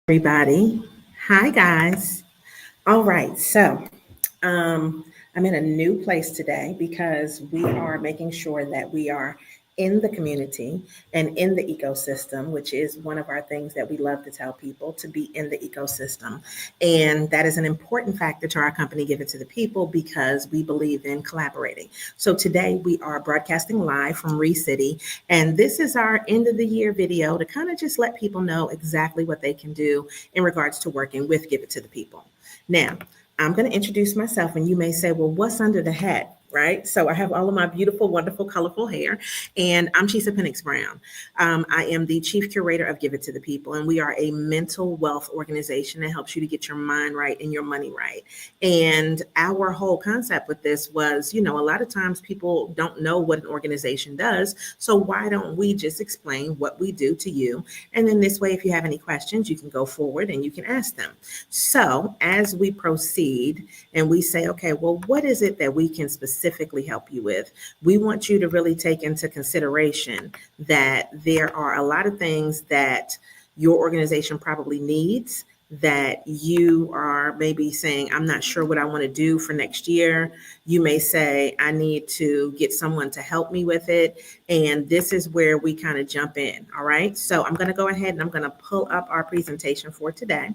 Everybody. Hi, guys. All right, um, I'm in a new place today because we are making sure that we are in the community and in the ecosystem, which is one of our things that we love to tell people to be in the ecosystem. And that is an important factor to our company, Give It to the People, because we believe in collaborating. So today we are broadcasting live from Ree City, and this is our end of the year video to kind of just let people know exactly what they can do in regards to working with Give It to the People. Now, I'm going to introduce myself, and you may say, well, what's under the hat? Right. So I have all of my beautiful, wonderful, colorful hair, and I'm Chisa Penix Brown. I am the chief curator of Give It to the People, and we are a mental wealth organization that helps you to get your mind right and your money right. And our whole concept with this was, a lot of times people don't know what an organization does. So why don't we just explain what we do to you? And then this way, if you have any questions, you can go forward and you can ask them. So as we proceed and we say, okay, well, what is it that we can specifically help you with? We want you to really take into consideration that there are a lot of things that your organization probably needs that you are maybe saying, I'm not sure what I want to do for next year. You may say, I need to get someone to help me with it. And this is where we kind of jump in. All right. So I'm going to go ahead and I'm going to pull up our presentation for today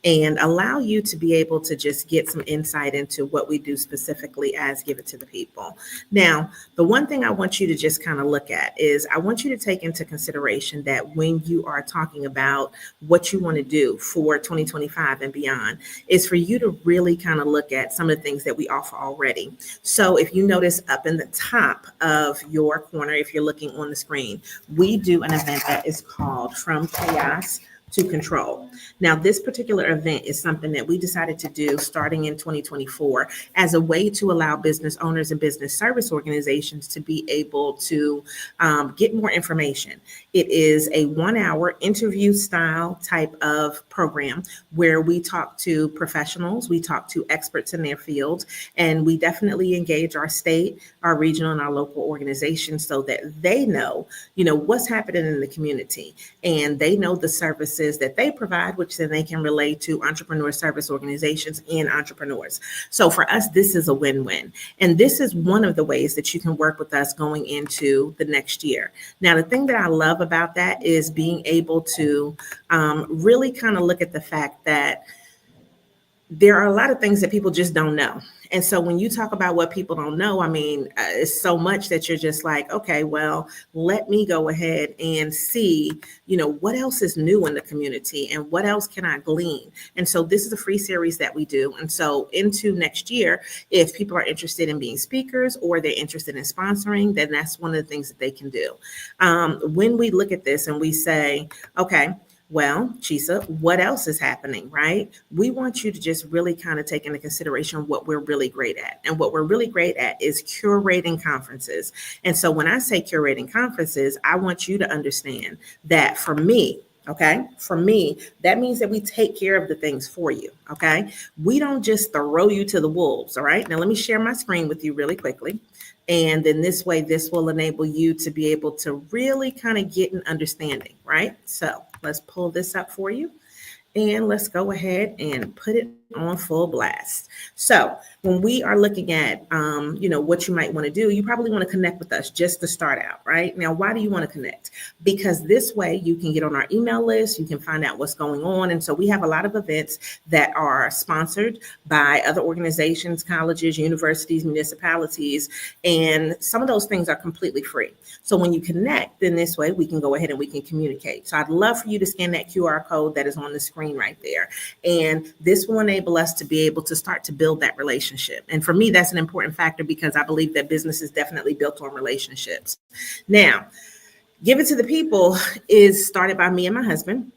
and allow you to be able to just get some insight into what we do specifically as Give It to the People. Now, the one thing I want you to just kind of look at is I want you to take into consideration that when you are talking about what you want to do for 2025 and beyond, is for you to really kind of look at some of the things that we offer already. So if you notice up in the top of your corner, if you're looking on the screen, we do an event that is called From Chaos to Control. Now, this particular event is something that we decided to do starting in 2024 as a way to allow business owners and business service organizations to be able to get more information. It is a 1-hour interview style type of program where we talk to professionals, we talk to experts in their field, and we definitely engage our state, our regional, and our local organizations so that they know, what's happening in the community, and they know the services that they provide, which then they can relate to entrepreneur service organizations and entrepreneurs. So for us, this is a win-win. And this is one of the ways that you can work with us going into the next year. Now, the thing that I love about that is being able to really kind of look at the fact that there are a lot of things that people just don't know. And so when you talk about what people don't know, it's so much that you're just like, okay, well, let me go ahead and see, what else is new in the community and what else can I glean? And so this is a free series that we do. And so into next year, if people are interested in being speakers or they're interested in sponsoring, then that's one of the things that they can do. When we look at this and we say, okay, well, Chisa, what else is happening, right? We want you to just really kind of take into consideration what we're really great at. And what we're really great at is curating conferences. And so when I say curating conferences, I want you to understand that for me, that means that we take care of the things for you, okay? We don't just throw you to the wolves, all right? Now, let me share my screen with you really quickly. And then this way, this will enable you to be able to really kind of get an understanding, right? So let's pull this up for you. And let's go ahead and put it on full blast. So when we are looking at, what you might want to do, you probably want to connect with us just to start out, right? Now, why do you want to connect? Because this way you can get on our email list, you can find out what's going on. And so we have a lot of events that are sponsored by other organizations, colleges, universities, municipalities, and some of those things are completely free. So when you connect, then this way we can go ahead and we can communicate. So I'd love for you to scan that QR code that is on the screen right there. And this will enable us to be able to start to build that relationship. And for me, that's an important factor because I believe that business is definitely built on relationships. Now, Give It to the People is started by me and my husband.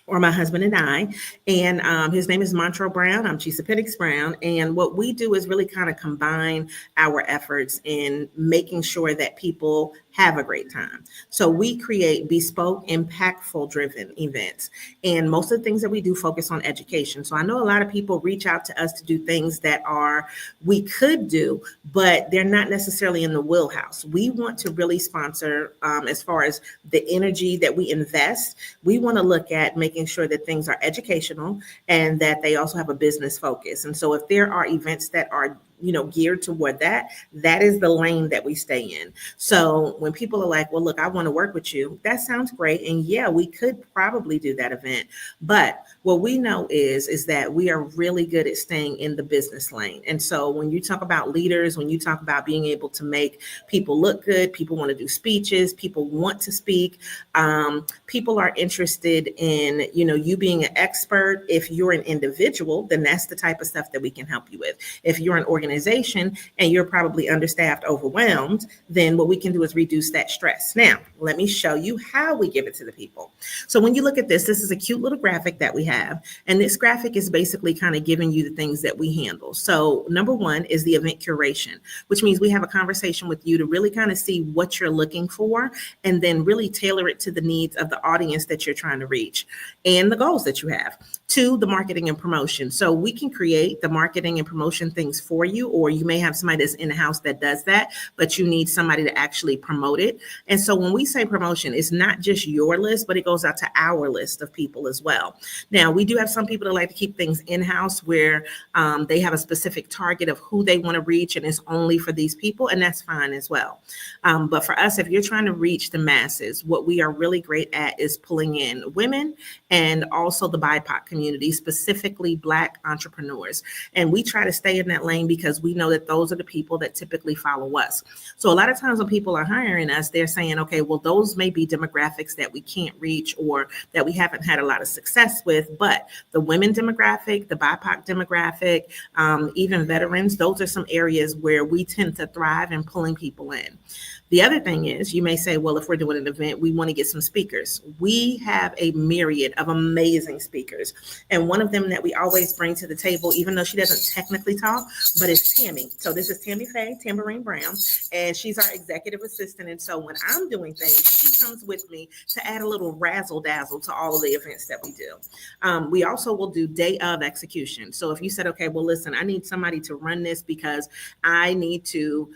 Or my husband and I, and his name is Montrell Brown. I'm Chisa Penix Brown, and what we do is really kind of combine our efforts in making sure that people have a great time. So we create bespoke, impactful driven events. And most of the things that we do focus on education. So I know a lot of people reach out to us to do things that we could do, but they're not necessarily in the wheelhouse. We want to really sponsor, as far as the energy that we invest, we want to look at making sure that things are educational and that they also have a business focus. And so if there are events that are geared toward that, that is the lane that we stay in. So when people are like, well, look, I want to work with you, that sounds great. And yeah, we could probably do that event. But what we know is that we are really good at staying in the business lane. And so when you talk about leaders, when you talk about being able to make people look good, people want to do speeches, people want to speak, people are interested in, you being an expert. If you're an individual, then that's the type of stuff that we can help you with. If you're an organization and you're probably understaffed, overwhelmed, then what we can do is reduce that stress. Now, let me show you how we give it to the people. So when you look at this is a cute little graphic that we have. And this graphic is basically kind of giving you the things that we handle. So number one is the event curation, which means we have a conversation with you to really kind of see what you're looking for and then really tailor it to the needs of the audience that you're trying to reach and the goals that you have. Two, the marketing and promotion. So we can create the marketing and promotion things for you, or you may have somebody that's in-house that does that, but you need somebody to actually promote it. And so when we say promotion, it's not just your list, but it goes out to our list of people as well. Now, we do have some people that like to keep things in-house where they have a specific target of who they want to reach, and it's only for these people, and that's fine as well. But for us, if you're trying to reach the masses, what we are really great at is pulling in women and also the BIPOC community, specifically Black entrepreneurs. And we try to stay in that lane because we know that those are the people that typically follow us. So a lot of times when people are hiring us, they're saying, okay, well, those may be demographics that we can't reach or that we haven't had a lot of success with, but the women demographic, the BIPOC demographic, even veterans, those are some areas where we tend to thrive in pulling people in. The other thing is, you may say, well, if we're doing an event, we want to get some speakers. We have a myriad of amazing speakers. And one of them that we always bring to the table, even though she doesn't technically talk, but it's Tammy. So this is Tammy Faye, Tambourine Brown, and she's our executive assistant. And so when I'm doing things, she comes with me to add a little razzle dazzle to all of the events that we do. We also will do day of execution. So if you said, okay, well, listen, I need somebody to run this because I need to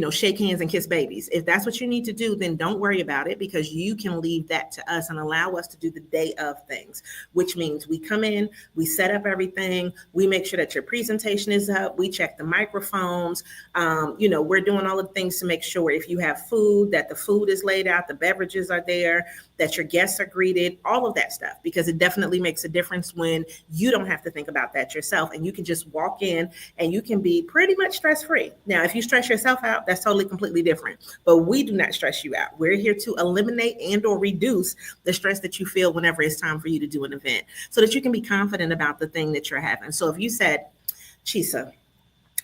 shake hands and kiss babies. If that's what you need to do, then don't worry about it because you can leave that to us and allow us to do the day of things, which means we come in, we set up everything, we make sure that your presentation is up, we check the microphones, we're doing all the things to make sure if you have food, that the food is laid out, the beverages are there, that your guests are greeted, all of that stuff, because it definitely makes a difference when you don't have to think about that yourself and you can just walk in and you can be pretty much stress-free. Now, if you stress yourself out, that's totally completely different, but we do not stress you out. We're here to eliminate and or reduce the stress that you feel whenever it's time for you to do an event so that you can be confident about the thing that you're having. So if you said, Chisa,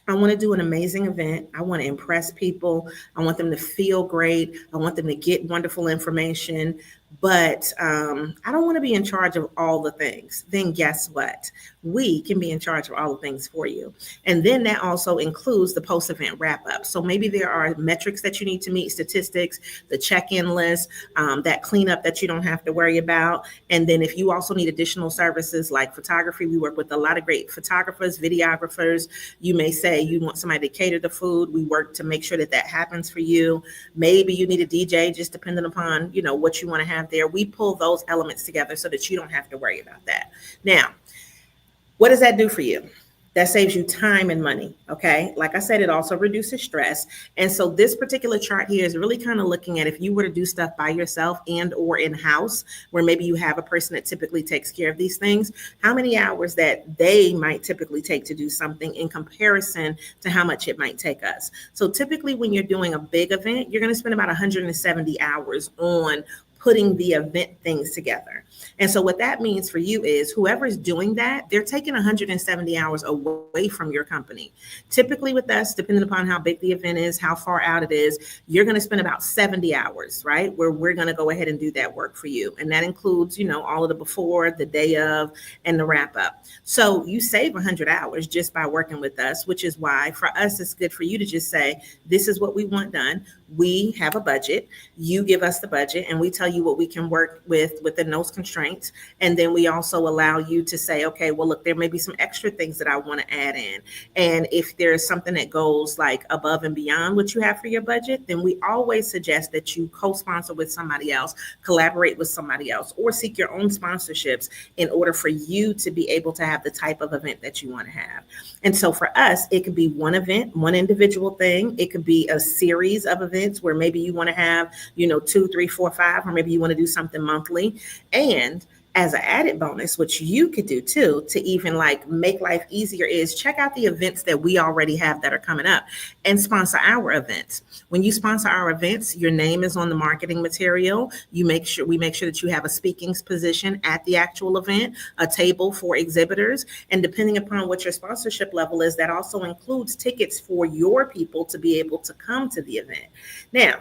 I want to do an amazing event. I want to impress people. I want them to feel great. I want them to get wonderful information, but I don't want to be in charge of all the things. Then guess what? We can be in charge of all the things for you. And then that also includes the post-event wrap-up. So maybe there are metrics that you need to meet, statistics, the check-in list, that cleanup that you don't have to worry about. And then if you also need additional services like photography, we work with a lot of great photographers, videographers. You may say you want somebody to cater the food. We work to make sure that that happens for you. Maybe you need a DJ, just depending upon, what you want to have there. We pull those elements together so that you don't have to worry about that. Now, what does that do for you? That saves you time and money, okay? Like I said, it also reduces stress. And so this particular chart here is really kind of looking at if you were to do stuff by yourself and or in-house, where maybe you have a person that typically takes care of these things, how many hours that they might typically take to do something in comparison to how much it might take us. So typically when you're doing a big event, you're going to spend about 170 hours on putting the event things together. And so what that means for you is whoever's doing that, they're taking 170 hours away from your company. Typically with us, depending upon how big the event is, how far out it is, you're going to spend about 70 hours, right? Where we're going to go ahead and do that work for you. And that includes, all of the before, the day of, and the wrap up. So you save 100 hours just by working with us, which is why for us, it's good for you to just say, this is what we want done. We have a budget. You give us the budget and we tell you what we can work with within those constraints. And then we also allow you to say, okay, well, look, there may be some extra things that I want to add in. And if there's something that goes like above and beyond what you have for your budget, then we always suggest that you co-sponsor with somebody else, collaborate with somebody else, or seek your own sponsorships in order for you to be able to have the type of event that you want to have. And so for us, it could be one event, one individual thing. It could be a series of events where maybe you want to have, 2, 3, 4, 5, or maybe you want to do something monthly. And as an added bonus, which you could do too, to even like make life easier, is check out the events that we already have that are coming up and sponsor our events. When you sponsor our events, your name is on the marketing material. We make sure that you have a speaking position at the actual event, a table for exhibitors. And depending upon what your sponsorship level is, that also includes tickets for your people to be able to come to the event. Now,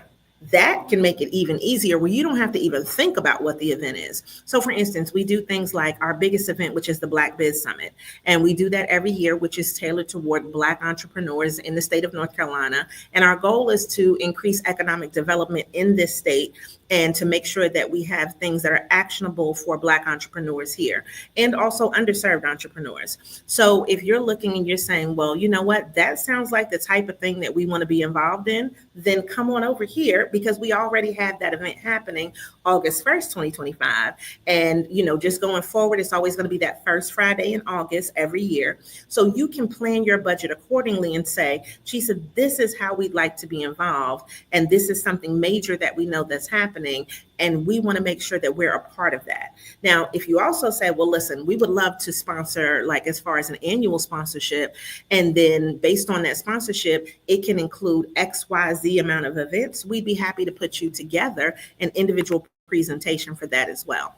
that can make it even easier where you don't have to even think about what the event is. So for instance, we do things like our biggest event, which is the Black Biz Summit. And we do that every year, which is tailored toward Black entrepreneurs in the state of North Carolina. And our goal is to increase economic development in this state and to make sure that we have things that are actionable for Black entrepreneurs here and also underserved entrepreneurs. So if you're looking and you're saying, well, you know what, that sounds like the type of thing that we want to be involved in, then come on over here because we already have that event happening August 1st, 2025. And, just going forward, it's always going to be that first Friday in August every year. So you can plan your budget accordingly and say, Chisa, this is how we'd like to be involved. And this is something major that we know that's happening. And we want to make sure that we're a part of that. Now, if you also say, well, listen, we would love to sponsor, like as far as an annual sponsorship, and then based on that sponsorship, it can include XYZ amount of events, we'd be happy to put you together an individual presentation for that as well.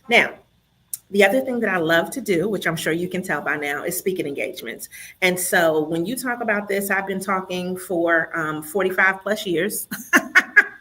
Now, the other thing that I love to do, which I'm sure you can tell by now, is speaking engagements. And so when you talk about this, I've been talking for 45 plus years.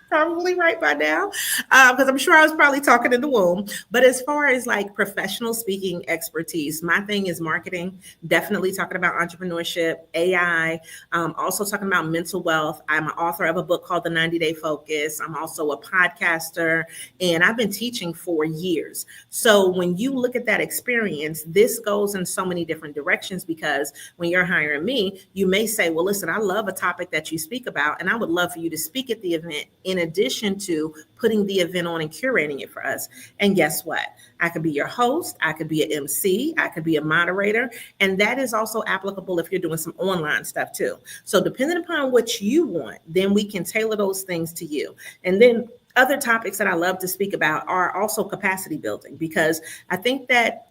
Probably right by now, because I'm sure I was probably talking in the womb. But as far as like professional speaking expertise, my thing is marketing, definitely talking about entrepreneurship, AI, also talking about mental wealth. I'm an author of a book called The 90-Day Focus. I'm also a podcaster, and I've been teaching for years. So when you look at that experience, this goes in so many different directions, because when you're hiring me, you may say, well, listen, I love a topic that you speak about, and I would love for you to speak at the event in addition to putting the event on and curating it for us. And guess what? I could be your host, I could be an MC, I could be a moderator, and that is also applicable if you're doing some online stuff too. So depending upon what you want, then we can tailor those things to you. And then other topics that I love to speak about are also capacity building, because I think that,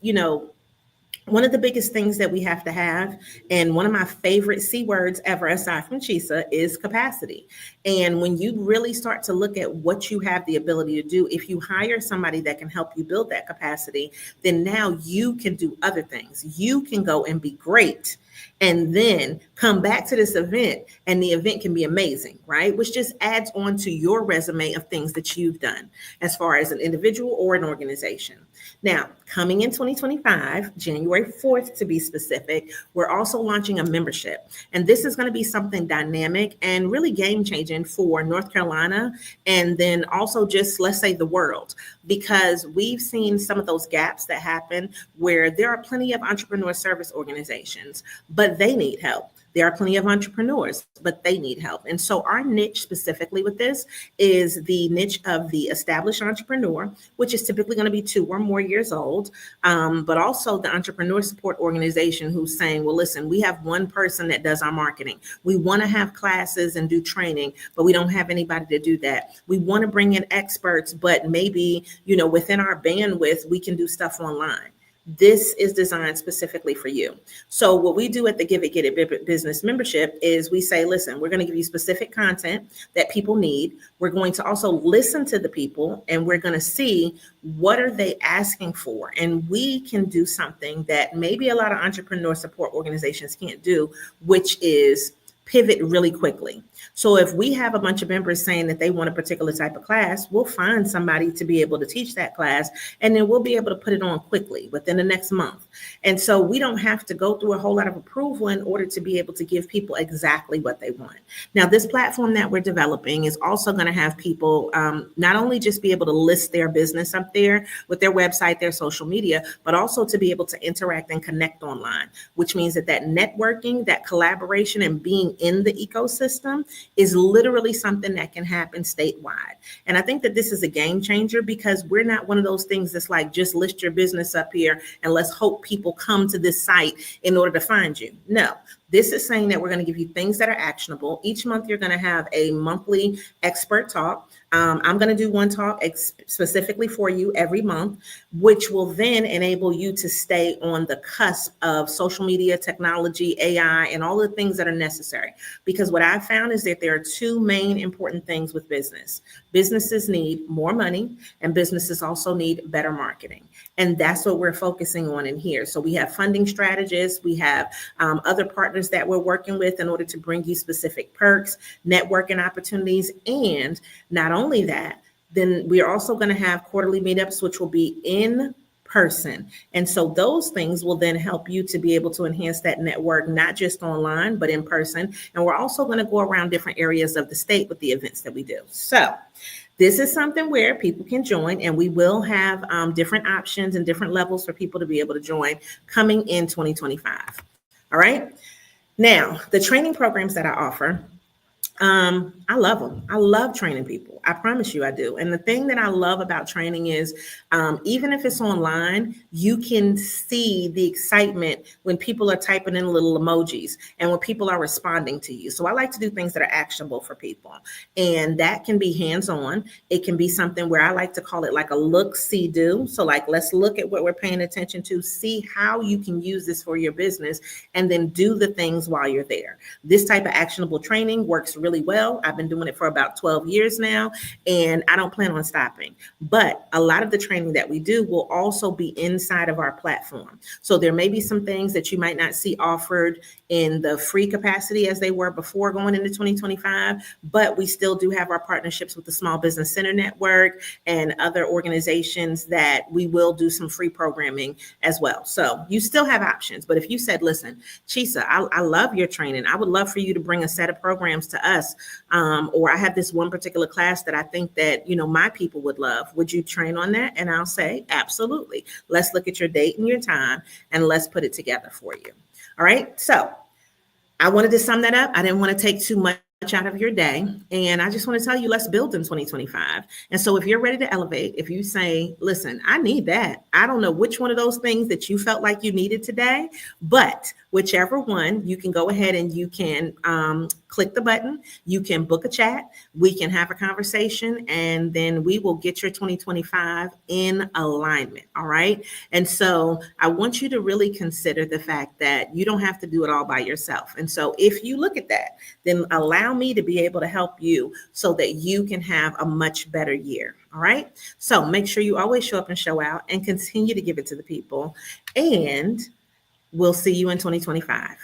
one of the biggest things that we have to have, and one of my favorite C words ever, aside from Chisa, is capacity. And when you really start to look at what you have the ability to do, if you hire somebody that can help you build that capacity, then now you can do other things. You can go and be great and then come back to this event, and the event can be amazing, right? Which just adds on to your resume of things that you've done as far as an individual or an organization. Now, coming in 2025, January 4th to be specific, we're also launching a membership. And this is going to be something dynamic and really game-changing for North Carolina, and then also just, let's say, the world, because we've seen some of those gaps that happen where there are plenty of entrepreneur service organizations, but they need help. There are plenty of entrepreneurs, but they need help. And so our niche specifically with this is the niche of the established entrepreneur, which is typically going to be 2 or more years old, but also the entrepreneur support organization who's saying, well, listen, we have one person that does our marketing. We want to have classes and do training, but we don't have anybody to do that. We want to bring in experts, but maybe, within our bandwidth, we can do stuff online. this is designed specifically for you. So what we do at the Give It, Get It Business membership is we say, listen, we're going to give you specific content that people need. We're going to also listen to the people, and we're going to see what are they asking for. And we can do something that maybe a lot of entrepreneur support organizations can't do, which is pivot really quickly. So if we have a bunch of members saying that they want a particular type of class, we'll find somebody to be able to teach that class, and then we'll be able to put it on quickly within the next month. And so we don't have to go through a whole lot of approval in order to be able to give people exactly what they want. Now, this platform that we're developing is also going to have people not only just be able to list their business up there with their website, their social media, but also to be able to interact and connect online, which means that networking, that collaboration, and being in the ecosystem is literally something that can happen statewide. And I think that this is a game changer, because we're not one of those things that's like, just list your business up here and let's hope people come to this site in order to find you. No, this is saying that we're going to give you things that are actionable. Each month, you're going to have a monthly expert talk. I'm going to do one talk specifically for you every month, which will then enable you to stay on the cusp of social media, technology, AI, and all the things that are necessary. Because what I've found is that there are two main important things with business. Businesses need more money, and businesses also need better marketing. And that's what we're focusing on in here. So we have funding strategists, we have other partners that we're working with in order to bring you specific perks, networking opportunities, and not only that, then we're also going to have quarterly meetups, which will be in person. And so those things will then help you to be able to enhance that network, not just online, but in person. And we're also going to go around different areas of the state with the events that we do. So this is something where people can join, and we will have different options and different levels for people to be able to join coming in 2025. All right. Now, the training programs that I offer, I love them. I love training people. I promise you I do. And the thing that I love about training is even if it's online, you can see the excitement when people are typing in little emojis and when people are responding to you. So I like to do things that are actionable for people. And that can be hands-on. It can be something where I like to call it like a look, see, do. So like, let's look at what we're paying attention to, see how you can use this for your business, and then do the things while you're there. This type of actionable training works really well. I've been doing it for about 12 years now, and I don't plan on stopping. But a lot of the training that we do will also be inside of our platform. So there may be some things that you might not see offered in the free capacity as they were before going into 2025, but we still do have our partnerships with the Small Business Center Network and other organizations that we will do some free programming as well. So you still have options. But if you said, listen, Chisa, I love your training, I would love for you to bring a set of programs to us, or I have this one particular class that I think that, my people would love. Would you train on that? And I'll say, absolutely. Let's look at your date and your time, and let's put it together for you. All right. So I wanted to sum that up. I didn't want to take too much out of your day. And I just want to tell you, let's build in 2025. And so if you're ready to elevate, if you say, listen, I need that. I don't know which one of those things that you felt like you needed today, but whichever one, you can go ahead and you can click the button. You can book a chat. We can have a conversation, and then we will get your 2025 in alignment. All right. And so I want you to really consider the fact that you don't have to do it all by yourself. And so if you look at that, then allow me to be able to help you so that you can have a much better year. All right. So make sure you always show up and show out, and continue to give it to the people. And we'll see you in 2025.